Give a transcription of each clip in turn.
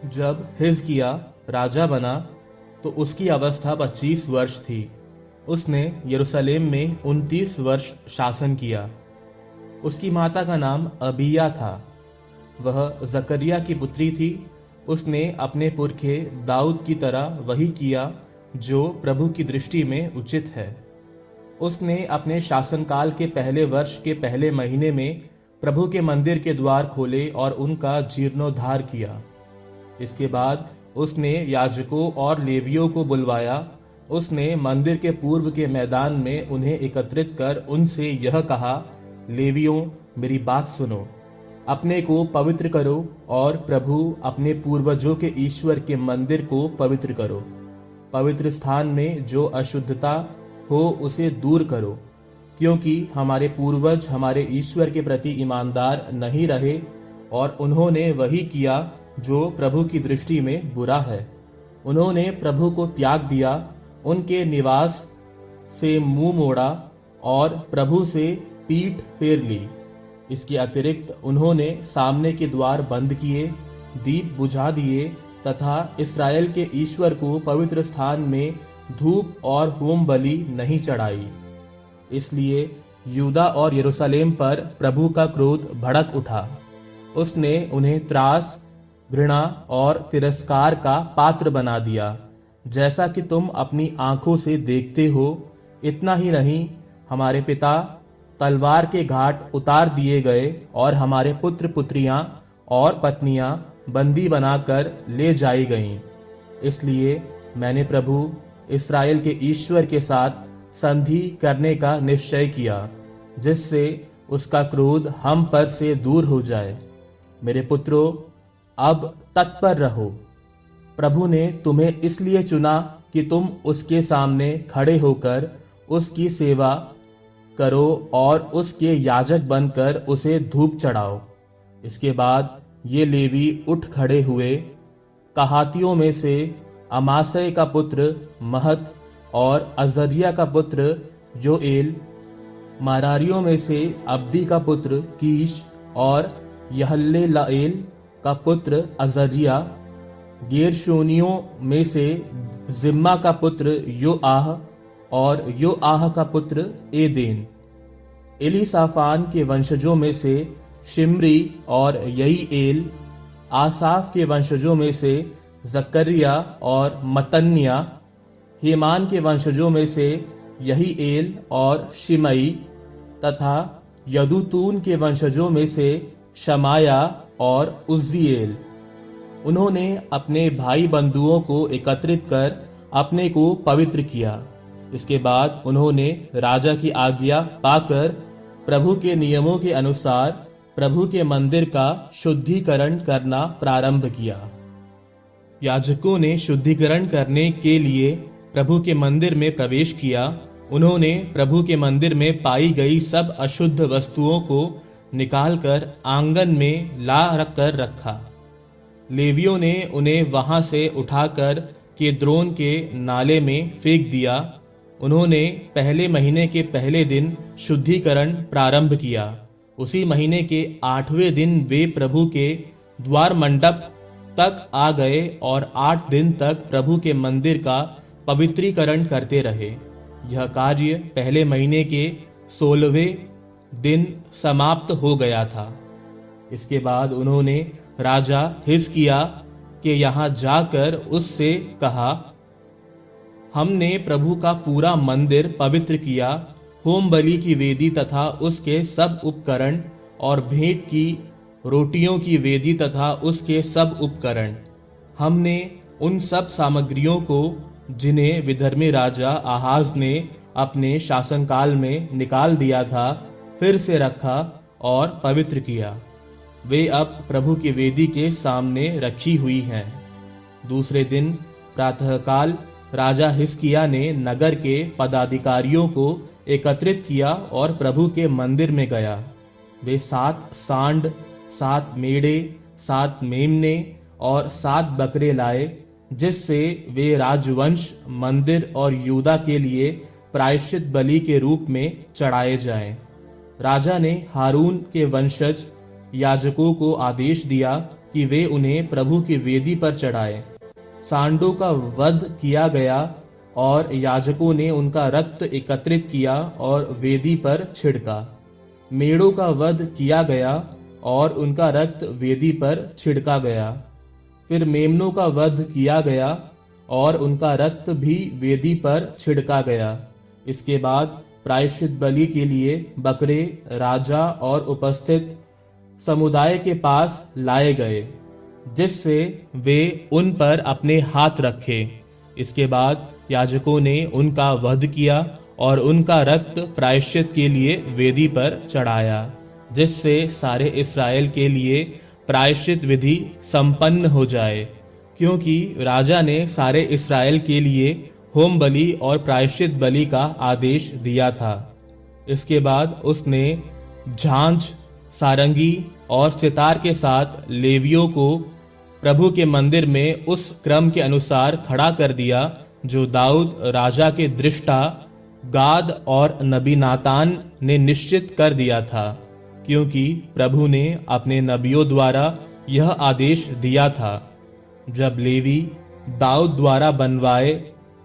जब हिजकिय्याह राजा बना तो उसकी अवस्था 25 वर्ष थी। उसने यरूशलेम में 29 वर्ष शासन किया। उसकी माता का नाम अबिया था। वह जकरिया की पुत्री थी। उसने अपने पुरखे दाऊद की तरह वही किया जो प्रभु की दृष्टि में उचित है। उसने अपने शासनकाल के पहले वर्ष के पहले महीने में प्रभु के मंदिर के द्वार खोले और उनका जीर्णोद्धार किया। इसके बाद उसने याजकों और लेवियों को बुलवाया। उसने मंदिर के पूर्व के मैदान में उन्हें एकत्रित कर उनसे यह कहा, लेवियों, मेरी बात सुनो। अपने को पवित्र करो और प्रभु अपने पूर्वजों के ईश्वर के मंदिर को पवित्र करो। पवित्र स्थान में जो अशुद्धता हो उसे दूर करो, क्योंकि हमारे पूर्वज हमारे ईश्वर के प्रति ईमानदार नहीं रहे और उन्होंने वही किया जो प्रभु की दृष्टि में बुरा है। उन्होंने प्रभु को त्याग दिया, उनके निवास से मुंह मोड़ा और प्रभु से पीठ फेर ली। इसके अतिरिक्त उन्होंने सामने के द्वार बंद किए, दीप बुझा दिए तथा इस्राएल के ईश्वर को पवित्र स्थान में धूप और होम बलि नहीं चढ़ाई। इसलिए यूदा और यरूशलेम पर प्रभु का क्रोध भड़क उठा। उसने उन्हें त्रास, घृणा और तिरस्कार का पात्र बना दिया, जैसा कि तुम अपनी आंखों से देखते हो। इतना ही नहीं, हमारे पिता तलवार के घाट उतार दिए गए और हमारे पुत्र पुत्रियां और पत्नियां बंदी बनाकर ले जाई गईं। इसलिए मैंने प्रभु इस्राएल के ईश्वर के साथ संधि करने का निश्चय किया, जिससे उसका क्रोध हम पर से दूर हो जाए। मेरे पुत्रों, अब तत्पर रहो। प्रभु ने तुम्हें इसलिए चुना कि तुम उसके सामने खड़े होकर उसकी सेवा करो और उसके याजक बनकर उसे धूप चढ़ाओ। इसके बाद ये लेवी उठ खड़े हुए। कहातियों में से अमासै का पुत्र महत और अजरिया का पुत्र जोएल, मरारियों में से अब्दी का पुत्र कीश और यहल्लेलाएल का पुत्र अजरिया, गेरशोनियों में से जिम्मा का पुत्र योआह और योआह का पुत्र एदेन, एलीसाफान के वंशजों में से शिमरी और यहीएल, आसाफ के वंशजों में से जकरिया और मतन्या, हेमान के वंशजों में से यहीएल और शिमई तथा यदूतून के वंशजों में से शमाया और उज्जिएल। उन्होंने अपने भाई बंधुओं को एकत्रित कर अपने को पवित्र किया। इसके बाद उन्होंने राजा की आज्ञा पाकर प्रभु के नियमों के अनुसार प्रभु के मंदिर का शुद्धिकरण करना प्रारंभ किया। याजकों ने शुद्धिकरण करने के लिए प्रभु के मंदिर में प्रवेश किया। उन्होंने प्रभु के मंदिर में पाई गई सब अशुद्ध वस्तुओं को निकालकर आंगन में ला कर रखा। लेवियों ने उन्हें वहां से उठाकर केद्रोन के नाले में फेंक दिया। उन्होंने पहले महीने के पहले दिन शुद्धिकरण प्रारंभ किया। उसी महीने के 8वें दिन वे प्रभु के द्वार मंडप तक आ गए और 8 दिन तक प्रभु के मंदिर का पवित्रीकरण करते रहे। यह कार्य पहले महीने के 16वें दिन समाप्त हो गया था। इसके बाद उन्होंने राजा हिजकिय्याह के यहाँ जाकर उससे कहा, हमने प्रभु का पूरा मंदिर पवित्र किया, होम बलि की वेदी तथा उसके सब उपकरण और भेंट की रोटियों की वेदी तथा उसके सब उपकरण। हमने उन सब सामग्रियों को जिन्हें विधर्मी राजा आहाज ने अपने शासनकाल में निकाल दिया था, फिर से रखा और पवित्र किया। वे अब प्रभु की वेदी के सामने रखी हुई हैं। दूसरे दिन प्रातःकाल राजा हिजकिय्याह ने नगर के पदाधिकारियों को एकत्रित किया और प्रभु के मंदिर में गया। वे 7 सांड, 7 मेढ़े, 7 मेमने और 7 बकरे लाए, जिससे वे राजवंश, मंदिर और यूदा के लिए प्रायश्चित बलि के रूप में चढ़ाए जाएं। राजा ने हारून के वंशज याजकों को आदेश दिया कि वे उन्हें प्रभु की वेदी पर चढ़ाएं। सांडों का वध किया गया और याजकों ने उनका रक्त एकत्रित किया और वेदी पर छिड़का। मेढ़ों का वध किया गया और उनका रक्त वेदी पर छिड़का गया। फिर मेमनों का वध किया गया और उनका रक्त भी वेदी पर छिड़का गया। इसके बाद प्रायश्चित बलि के लिए बकरे राजा और उपस्थित समुदाय के पास लाए गए, जिससे वे उन पर अपने हाथ रखे। इसके बाद याजकों ने उनका वध किया और उनका रक्त प्रायश्चित के लिए वेदी पर चढ़ाया, जिससे सारे इस्राएल के लिए प्रायश्चित विधि संपन्न हो जाए, क्योंकि राजा ने सारे इस्राएल के लिए होम बलि और प्रायश्चित बलि का आदेश दिया था। इसके बाद उसने झांझ, सारंगी और सितार के साथ लेवियों को प्रभु के मंदिर में उस क्रम के अनुसार खड़ा कर दिया जो दाऊद राजा के दृष्टा गाद और नबी नातान ने निश्चित कर दिया था, क्योंकि प्रभु ने अपने नबियों द्वारा यह आदेश दिया था। जब लेवी दाऊद द्वारा बनवाए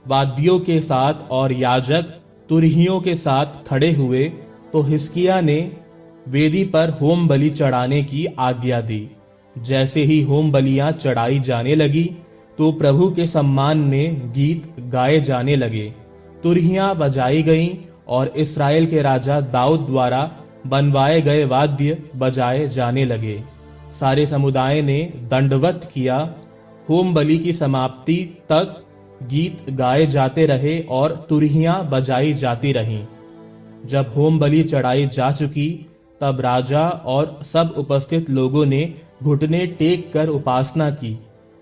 वाद्यों के साथ और याजक तुरहियों के साथ खड़े हुए, तो हिजकिय्याह ने वेदी पर होम बलि चढ़ाने की आज्ञा दी। जैसे ही होम बलियां चढ़ाई जाने लगी, तो प्रभु के सम्मान में गीत गाए जाने लगे, तुरहियां बजाई गईं और इस्राएल के राजा दाऊद द्वारा बनवाए गए वाद्य बजाए जाने लगे। सारे समुदाय ने दंडवत किया। होम बलि की समाप्ति तक गीत गाए जाते रहे और तुरहियां बजाई जाती रहीं। जब होम बलि चढ़ाई जा चुकी, तब राजा और सब उपस्थित लोगों ने घुटने टेक कर उपासना की।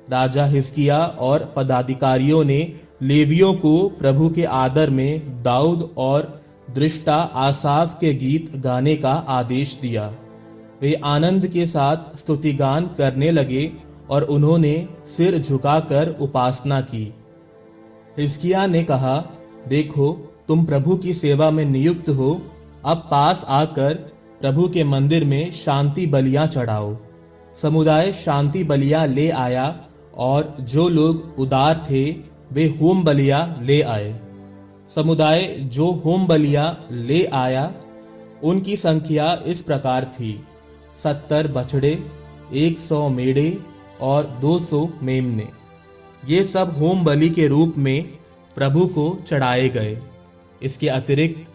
राजा हिजकिय्याह और पदाधिकारियों ने लेवियों को प्रभु के आदर में दाऊद और दृष्टा आसाफ के गीत गाने का आदेश दिया। वे आनंद के साथ स्तुतिगान करने लगे और उन्होंने सिर झुकाकर उपासना की। हिजकिय्याह ने कहा, देखो, तुम प्रभु की सेवा में नियुक्त हो। अब पास आकर प्रभु के मंदिर में शांति बलियां चढ़ाओ। समुदाय शांति बलियां ले आया और जो लोग उदार थे वे होम बलियां ले आए। समुदाय जो होम बलियां ले आया, उनकी संख्या इस प्रकार थी: 70 बछड़े, 100 मेढ़े और 200 मेमने। ये सब होम बलि के रूप में प्रभु को चढ़ाए गए। इसके अतिरिक्त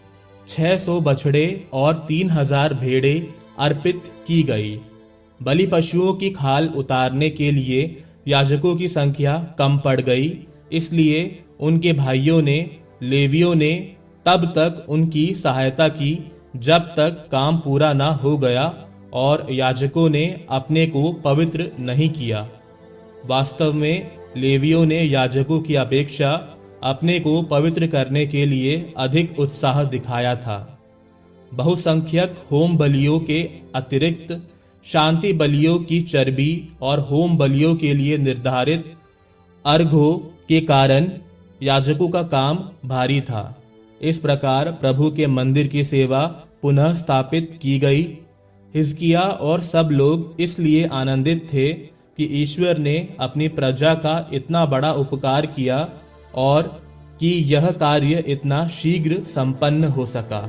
600 बछड़े और 3000 भेड़े अर्पित की गई। बलि पशुओं की खाल उतारने के लिए याजकों की संख्या कम पड़ गई, इसलिए उनके भाइयों ने, लेवियों ने तब तक उनकी सहायता की जब तक काम पूरा ना हो गया और याजकों ने अपने को पवित्र नहीं किया। वास्तव में लेवियों ने याजकों की अपेक्षा अपने को पवित्र करने के लिए अधिक उत्साह दिखाया था। बहुसंख्यक होम बलियों के अतिरिक्त शांति बलियों की चर्बी और होम बलियों के लिए निर्धारित अर्घों के कारण याजकों का काम भारी था। इस प्रकार प्रभु के मंदिर की सेवा पुनः स्थापित की गई। हिजकिय्याह और सब लोग इसलिए आनंदित थे कि ईश्वर ने अपनी प्रजा का इतना बड़ा उपकार किया और कि यह कार्य इतना शीघ्र संपन्न हो सका।